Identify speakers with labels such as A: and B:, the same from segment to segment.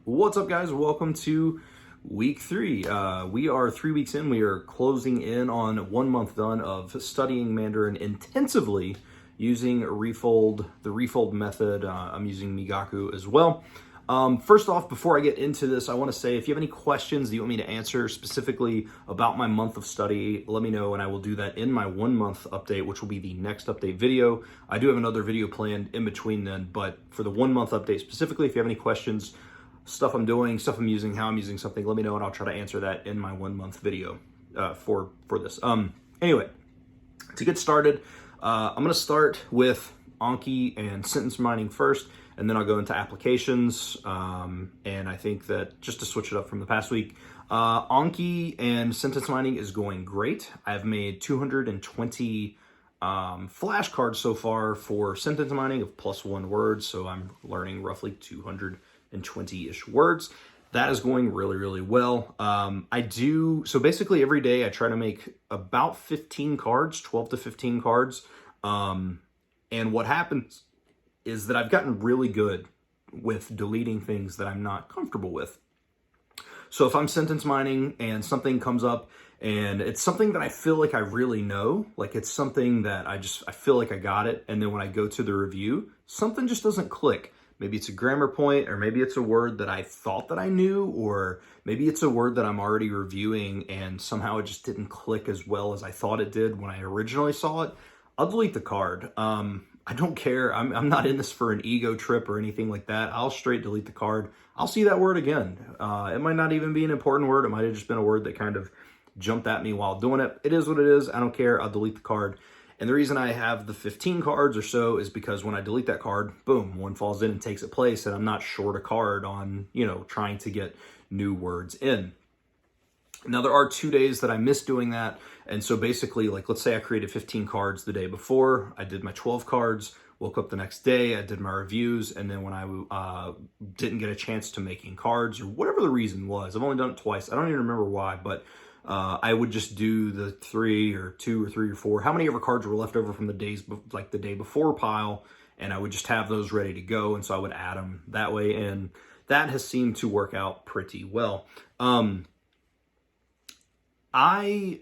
A: What's up, guys? Welcome to week 3. We are 3 weeks in. We are closing in on 1 month done of studying Mandarin intensively using the Refold method. I'm using Migaku as well. First off, before I get into this, I want to say if you have any questions that you want me to answer specifically about my month of study, let me know and I will do that in my 1 month update, which will be the next update video. I do have another video planned in between then, but for the 1 month update specifically, if you have any questions, stuff I'm doing, stuff I'm using, how I'm using something, let me know and I'll try to answer that in my 1 month video for this. Anyway, to get started, I'm going to start with Anki and sentence mining first, and then I'll go into applications. And I think that just to switch it up from the past week, Anki and sentence mining is going great. I've made 220 flashcards so far for sentence mining of +1 words, so I'm learning roughly 220-ish words. That is going really, really well. So basically every day I try to make about 15 cards, 12 to 15 cards. And what happens is that I've gotten really good with deleting things that I'm not comfortable with. So if I'm sentence mining and something comes up and it's something that I feel like I really know, like it's something that I feel like I got it, and then when I go to the review, something just doesn't click. Maybe it's a grammar point, or maybe it's a word that I thought that I knew, or maybe it's a word that I'm already reviewing and somehow it just didn't click as well as I thought it did when I originally saw it. I'll delete the card. I don't care. I'm not in this for an ego trip or anything like that. I'll straight delete the card. I'll see that word again. It might not even be an important word. It might have just been a word that kind of jumped at me while doing it. It is what it is. I don't care. I'll delete the card. And the reason I have the 15 cards or so is because when I delete that card, boom, one falls in and takes its place, and I'm not short a card on, trying to get new words in. Now, there are 2 days that I missed doing that. And so basically, like, let's say I created 15 cards the day before. I did my 12 cards, woke up the next day, I did my reviews, and then when I didn't get a chance to making cards or whatever the reason was, I've only done it twice. I don't even remember why, but I would just do the 3 or 2 or 3 or 4, how many ever cards were left over from the days, like the day before pile, and I would just have those ready to go. And so I would add them that way. And that has seemed to work out pretty well. I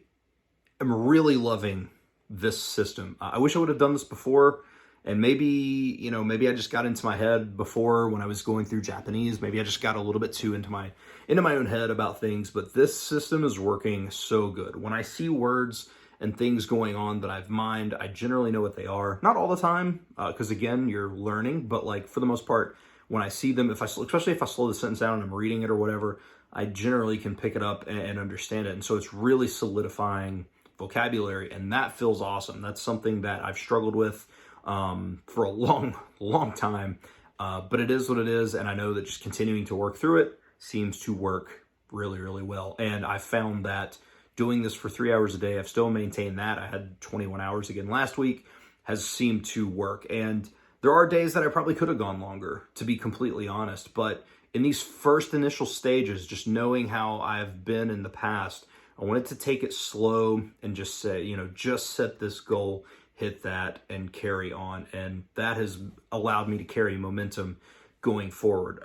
A: am really loving this system. I wish I would have done this before, and maybe I just got into my head before when I was going through Japanese. Maybe I just got a little bit too into my own head about things, but this system is working so good. When I see words and things going on that I've mined, I generally know what they are. Not all the time, because again, you're learning, but like for the most part, when I see them, especially if I slow the sentence down and I'm reading it or whatever, I generally can pick it up and understand it. And so it's really solidifying vocabulary, and that feels awesome. That's something that I've struggled with for a long, long time, but it is what it is. And I know that just continuing to work through it seems to work really, really well. And I found that doing this for 3 hours a day, I've still maintained that. I had 21 hours again last week, has seemed to work. And there are days that I probably could have gone longer, to be completely honest. But in these first initial stages, just knowing how I've been in the past, I wanted to take it slow and just say, just set this goal, hit that, and carry on. And that has allowed me to carry momentum going forward.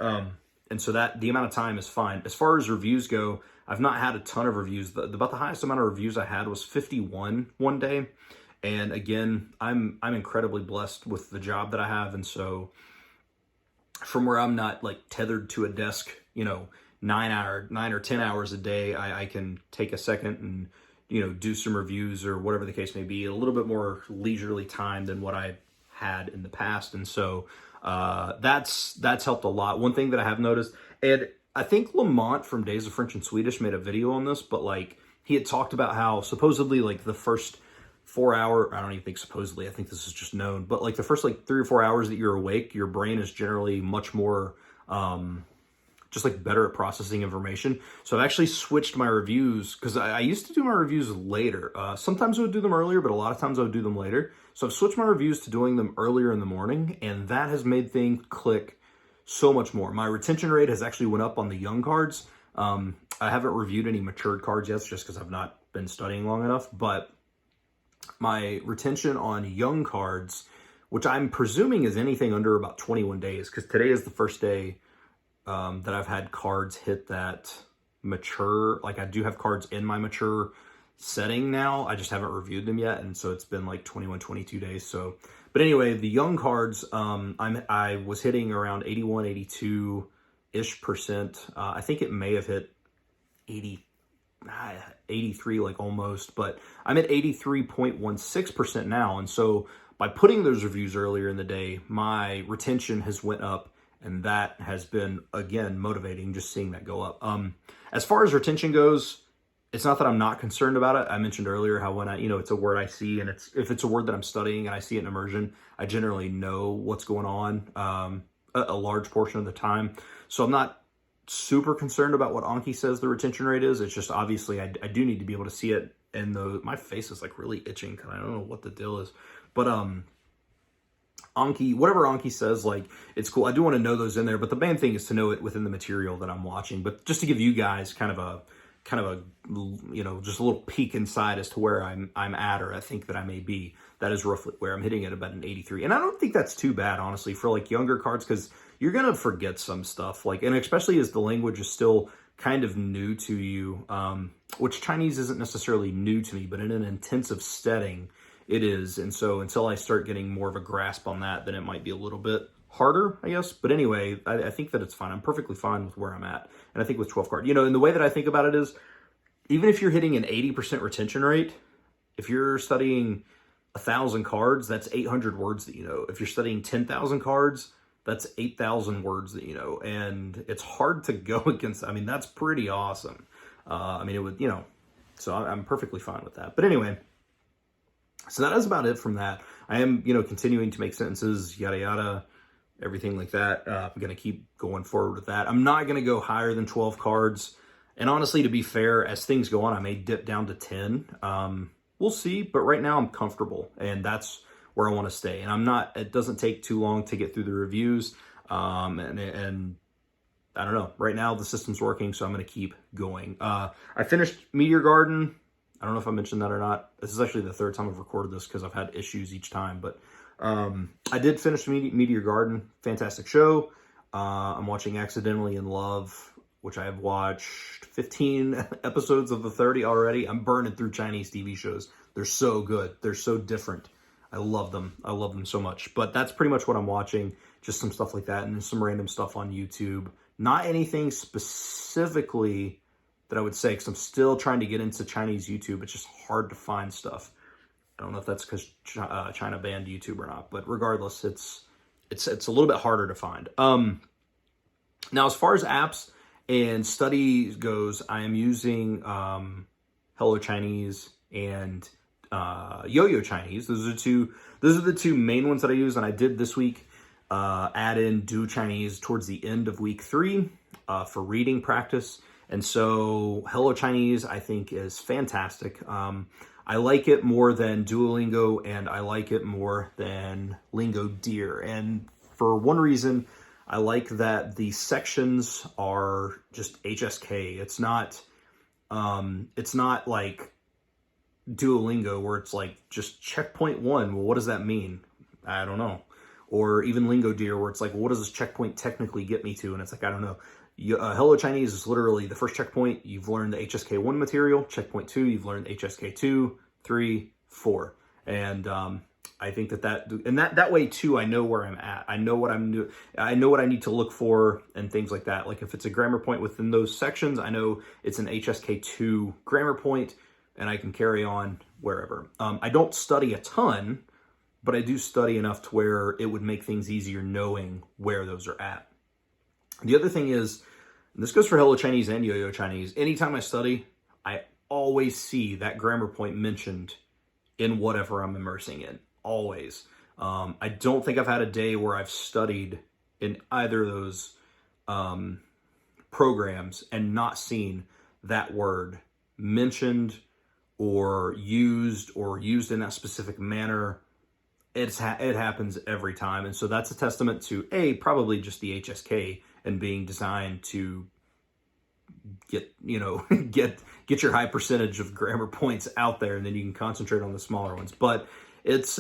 A: And so that the amount of time is fine. As far as reviews go, I've not had a ton of reviews. About the highest amount of reviews I had was 51 one day. And again, I'm incredibly blessed with the job that I have. And so from where I'm not like tethered to a desk, 9 or 10 hours a day, I can take a second and, do some reviews or whatever the case may be, a little bit more leisurely time than what I had in the past. And so that's helped a lot. One thing that I have noticed, and I think Lamont from Days of French and Swedish made a video on this, but like he had talked about how supposedly like the first 4 hour, I don't even think supposedly, I think this is just known, but like the first like 3 or 4 hours that you're awake, your brain is generally much more just like better at processing information. So I've actually switched my reviews, because I used to do my reviews later. Sometimes I would do them earlier, but a lot of times I would do them later. So I've switched my reviews to doing them earlier in the morning, and that has made things click so much more. My retention rate has actually went up on the young cards. I haven't reviewed any matured cards yet, just because I've not been studying long enough, but my retention on young cards, which I'm presuming is anything under about 21 days, because today is the first day that I've had cards hit that mature, like I do have cards in my mature setting now. I just haven't reviewed them yet, and so it's been like 21, 22 days. So, but anyway, the young cards, I was hitting around 81, 82-ish%. I think it may have hit 83, like almost, but I'm at 83.16% now. And so by putting those reviews earlier in the day, my retention has went up, and that has been, again, motivating, just seeing that go up. As far as retention goes, it's not that I'm not concerned about it. I mentioned earlier how when it's a word I see, and if it's a word that I'm studying and I see it in immersion, I generally know what's going on a large portion of the time. So I'm not super concerned about what Anki says the retention rate is. It's just obviously I do need to be able to see it. And my face is like really itching because I don't know what the deal is. But Anki, whatever Anki says, like, it's cool. I do want to know those in there, but the main thing is to know it within the material that I'm watching. But just to give you guys kind of a just a little peek inside as to where I'm at, or I think that I may be. That is roughly where I'm hitting at, about an 83. And I don't think that's too bad, honestly, for like younger cards, because you're going to forget some stuff, like, and especially as the language is still kind of new to you, which Chinese isn't necessarily new to me, but in an intensive setting, it is. And so until I start getting more of a grasp on that, then it might be a little bit harder, I guess. But anyway, I think that it's fine. I'm perfectly fine with where I'm at. And I think with 12 card, and the way that I think about it is, even if you're hitting an 80% retention rate, if you're studying 1,000 cards, that's 800 words that you know. If you're studying 10,000 cards, that's 8,000 words that you know. And it's hard to go against. I mean, that's pretty awesome. It would, so I'm perfectly fine with that. But anyway, so that is about it from that. I am, continuing to make sentences, yada, yada, everything like that. I'm going to keep going forward with that. I'm not going to go higher than 12 cards. And honestly, to be fair, as things go on, I may dip down to 10. We'll see. But right now I'm comfortable, and that's where I want to stay. And it doesn't take too long to get through the reviews. And I don't know, right now the system's working, so I'm going to keep going. I finished Meteor Garden. I don't know if I mentioned that or not. This is actually the third time I've recorded this because I've had issues each time. But I did finish Meteor Garden. Fantastic show. I'm watching Accidentally in Love, which I have watched 15 episodes of the 30 already. I'm burning through Chinese TV shows. They're so good. They're so different. I love them. I love them so much. But that's pretty much what I'm watching. Just some stuff like that, and some random stuff on YouTube. Not anything specifically that I would say, because I'm still trying to get into Chinese YouTube. It's just hard to find stuff. I don't know if that's because China banned YouTube or not, but regardless, it's a little bit harder to find. Now, as far as apps and study goes, I am using HelloChinese and Yoyo Chinese. Those are the two main ones that I use, and I did this week add in Do Chinese towards the end of week 3 for reading practice. And so HelloChinese, I think, is fantastic. I like it more than Duolingo, and I like it more than Lingo Deer. And for one reason, I like that the sections are just HSK. It's not like Duolingo where it's like just checkpoint 1. Well, what does that mean? I don't know. Or even Lingo Deer where it's like, well, what does this checkpoint technically get me to? And it's like, I don't know. HelloChinese is literally the first checkpoint. You've learned the HSK1 material. Checkpoint 2, you've learned HSK2, 3, 4. And I think that way too, I know where I'm at. I know what I'm doing. I know what I need to look for and things like that. Like if it's a grammar point within those sections, I know it's an HSK2 grammar point, and I can carry on wherever. I don't study a ton, but I do study enough to where it would make things easier knowing where those are at. The other thing is, and this goes for HelloChinese and Yoyo Chinese, anytime I study, I always see that grammar point mentioned in whatever I'm immersing in. Always. I don't think I've had a day where I've studied in either of those programs and not seen that word mentioned or used in that specific manner. It happens every time. And so that's a testament to probably just the HSK and being designed to get your high percentage of grammar points out there, and then you can concentrate on the smaller ones. But It's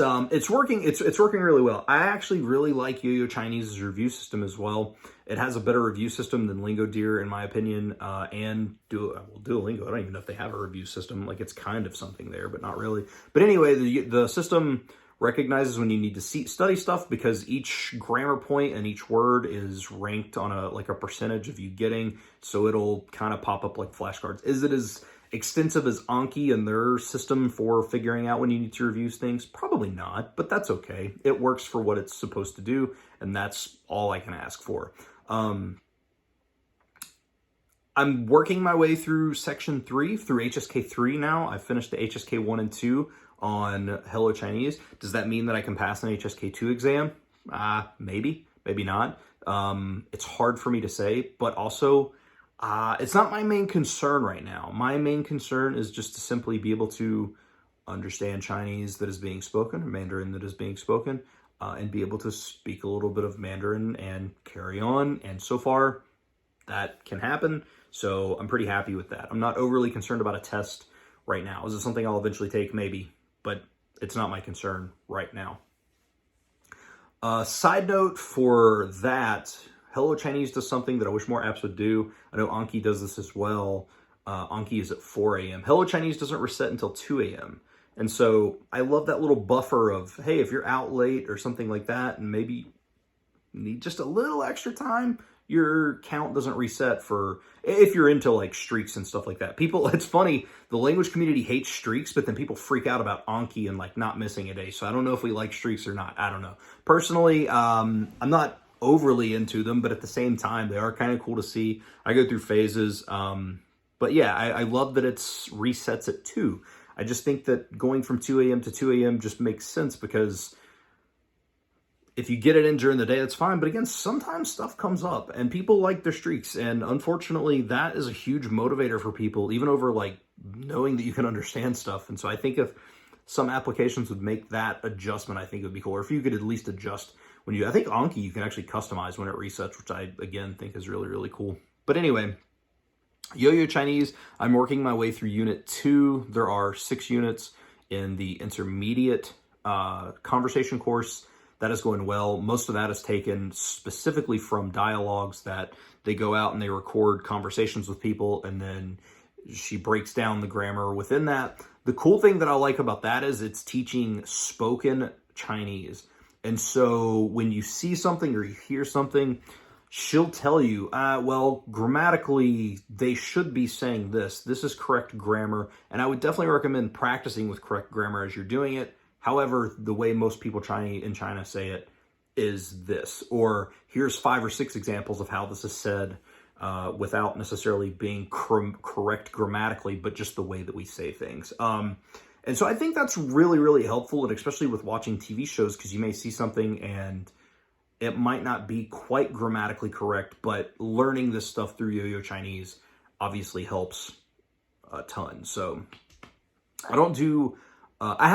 A: working. It's working really well. I actually really like Yoyo Chinese's review system as well. It has a better review system than Lingodeer, in my opinion, and Duolingo. I don't even know if they have a review system. Like, it's kind of something there, but not really. But anyway, the system recognizes when you need to study stuff, because each grammar point and each word is ranked on a percentage of you getting. So it'll kind of pop up like flashcards. Is it as extensive as Anki and their system for figuring out when you need to review things? Probably not, but that's okay. It works for what it's supposed to do, and that's all I can ask for. I'm working my way through section 3, through HSK3 now. I finished the HSK 1 and 2 on HelloChinese. Does that mean that I can pass an HSK2 exam? Maybe, maybe not. It's hard for me to say, but also it's not my main concern right now. My main concern is just to simply be able to understand Chinese that is being spoken, or Mandarin that is being spoken, and be able to speak a little bit of Mandarin and carry on. And so far, that can happen. So I'm pretty happy with that. I'm not overly concerned about a test right now. Is it something I'll eventually take? Maybe, but it's not my concern right now. Side note for that, HelloChinese does something that I wish more apps would do. I know Anki does this as well. Anki is at 4 a.m. HelloChinese doesn't reset until 2 a.m. And so I love that little buffer of, hey, if you're out late or something like that, and maybe need just a little extra time, your count doesn't reset for, if you're into like streaks and stuff like that. People, it's funny, the language community hates streaks, but then people freak out about Anki and like not missing a day. So I don't know if we like streaks or not. I don't know. Personally, I'm not overly into them, but at the same time, they are kind of cool to see. I go through phases. But yeah, I love that it's resets at 2. I just think that going from 2 a.m. to 2 a.m. just makes sense, because if you get it in during the day, that's fine. But again, sometimes stuff comes up and people like their streaks. And unfortunately, that is a huge motivator for people, even over like knowing that you can understand stuff. And so I think if some applications would make that adjustment, I think it would be cool. Or if you could at least adjust when I think Anki, you can actually customize when it resets, which I, again, think is really, really cool. But anyway, Yoyo Chinese, I'm working my way through Unit 2. There are 6 units in the intermediate conversation course. That is going well. Most of that is taken specifically from dialogues that they go out and they record conversations with people, and then she breaks down the grammar within that. The cool thing that I like about that is it's teaching spoken Chinese. And so when you see something or you hear something, she'll tell you, well, grammatically, they should be saying this. This is correct grammar. And I would definitely recommend practicing with correct grammar as you're doing it. However, the way most people in China say it is this. Or here's 5 or 6 examples of how this is said without necessarily being correct grammatically, but just the way that we say things. And so I think that's really, really helpful, and especially with watching TV shows, because you may see something and it might not be quite grammatically correct, but learning this stuff through Yoyo Chinese obviously helps a ton. So I've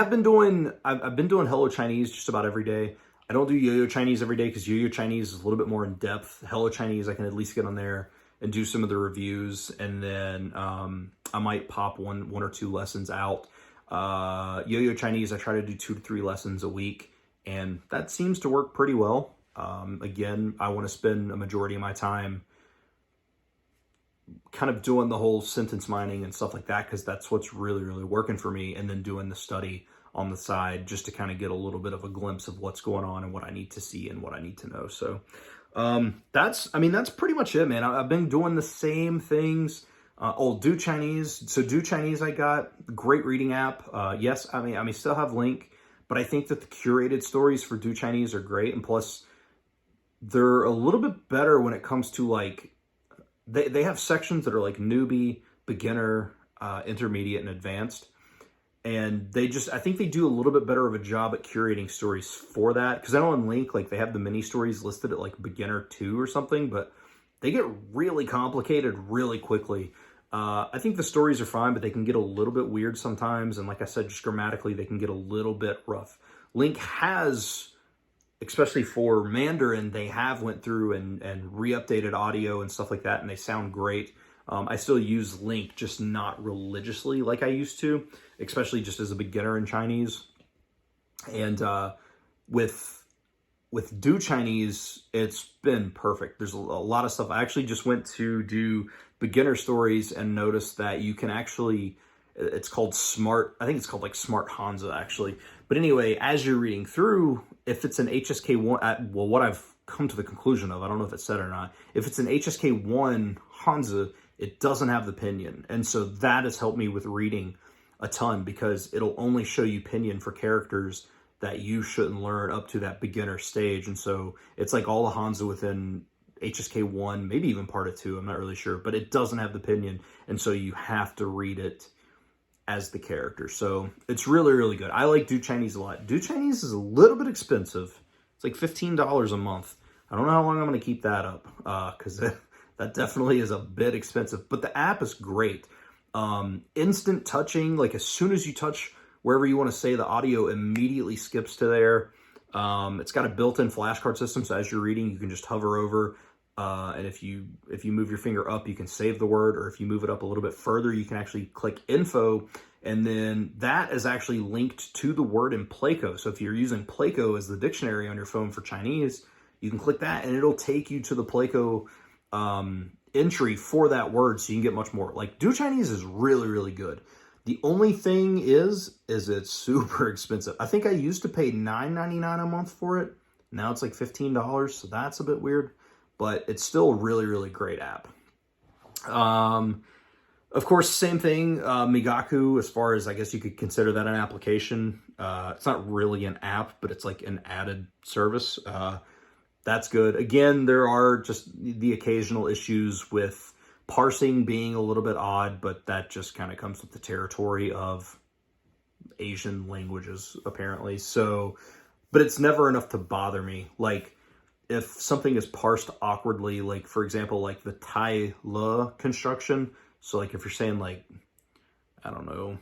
A: been doing HelloChinese just about every day. I don't do Yoyo Chinese every day because Yoyo Chinese is a little bit more in depth. HelloChinese, I can at least get on there and do some of the reviews, and then I might pop one or 2 lessons out. Yoyo Chinese, I try to do 2 to 3 lessons a week, and that seems to work pretty well. Again, I want to spend a majority of my time kind of doing the whole sentence mining and stuff like that, because that's what's really, really working for me, and then doing the study on the side just to kind of get a little bit of a glimpse of what's going on and what I need to see and what I need to know. So that's pretty much it, man. I've been doing the same things. Do Chinese. So Do Chinese, I got great reading app. Yes, I may still have Link, but I think that the curated stories for Do Chinese are great. And plus, they're a little bit better when it comes to like, they have sections that are like newbie, beginner, intermediate, and advanced. And I think they do a little bit better of a job at curating stories for that. Because I know on Link, like they have the mini stories listed at like beginner 2 or something, but they get really complicated really quickly. I think the stories are fine, but they can get a little bit weird sometimes. And like I said, just grammatically, they can get a little bit rough. Link has, especially for Mandarin, they have went through and re-updated audio and stuff like that, and they sound great. I still use Link, just not religiously like I used to, especially just as a beginner in Chinese. And with Do Chinese, it's been perfect. There's a lot of stuff. I actually just went to do beginner stories and noticed that you can actually, it's called Smart, I think it's called like Smart Hanzi actually. But anyway, as you're reading through, if it's an HSK1, well, what I've come to the conclusion of, I don't know if it's said or not, if it's an HSK1 Hanzi, it doesn't have the pinyin. And so that has helped me with reading a ton, because it'll only show you pinyin for characters that you shouldn't learn up to that beginner stage. And so it's like all the Hanzi within HSK1, maybe even part of 2, I'm not really sure, but it doesn't have the pinyin. And so you have to read it as the character. So it's really, really good. I like Do Chinese a lot. Do Chinese is a little bit expensive. It's like $15 a month. I don't know how long I'm going to keep that up, because that definitely is a bit expensive. But the app is great. Instant touching, like as soon as you touch wherever you want to say, the audio immediately skips to there. It's got a built-in flashcard system, so as you're reading, you can just hover over, and if you move your finger up, you can save the word, or if you move it up a little bit further, you can actually click info, and then that is actually linked to the word in Pleco. So if you're using Pleco as the dictionary on your phone for Chinese, you can click that, and it'll take you to the Pleco entry for that word, so you can get much more. Like, Do Chinese is really, really good. The only thing is it's super expensive. I think I used to pay $9.99 a month for it. Now it's like $15, so that's a bit weird. But it's still a really, really great app. Of course, same thing, Migaku, as far as I guess you could consider that an application. It's not really an app, but it's like an added service. That's good. Again, there are just the occasional issues with parsing being a little bit odd, but that just kind of comes with the territory of Asian languages, apparently. So, but it's never enough to bother me. Like, if something is parsed awkwardly, like, for example, like the Tai Le construction. So, like, if you're saying, like, I don't know,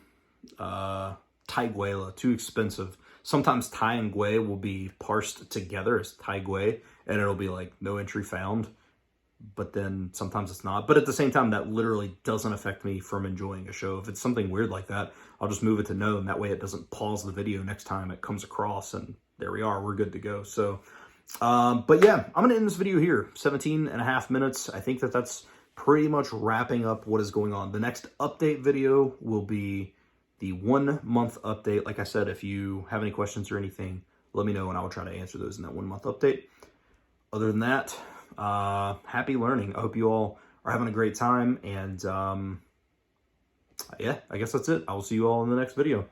A: Tai Gui, too expensive. Sometimes Tai and Gui will be parsed together as Tai Gui, and it'll be like, no entry found. But then sometimes it's not. But at the same time, that literally doesn't affect me from enjoying a show. If it's something weird like that, I'll just move it to no, and that way it doesn't pause the video next time it comes across, and there we are, we're good to go. So, but yeah, I'm going to end this video here, 17 and a half minutes. I think that's pretty much wrapping up what is going on. The next update video will be the 1 month update. Like I said, if you have any questions or anything, let me know, and I will try to answer those in that 1 month update. Other than that, happy learning. I hope you all are having a great time, and yeah, I guess that's it. I will see you all in the next video.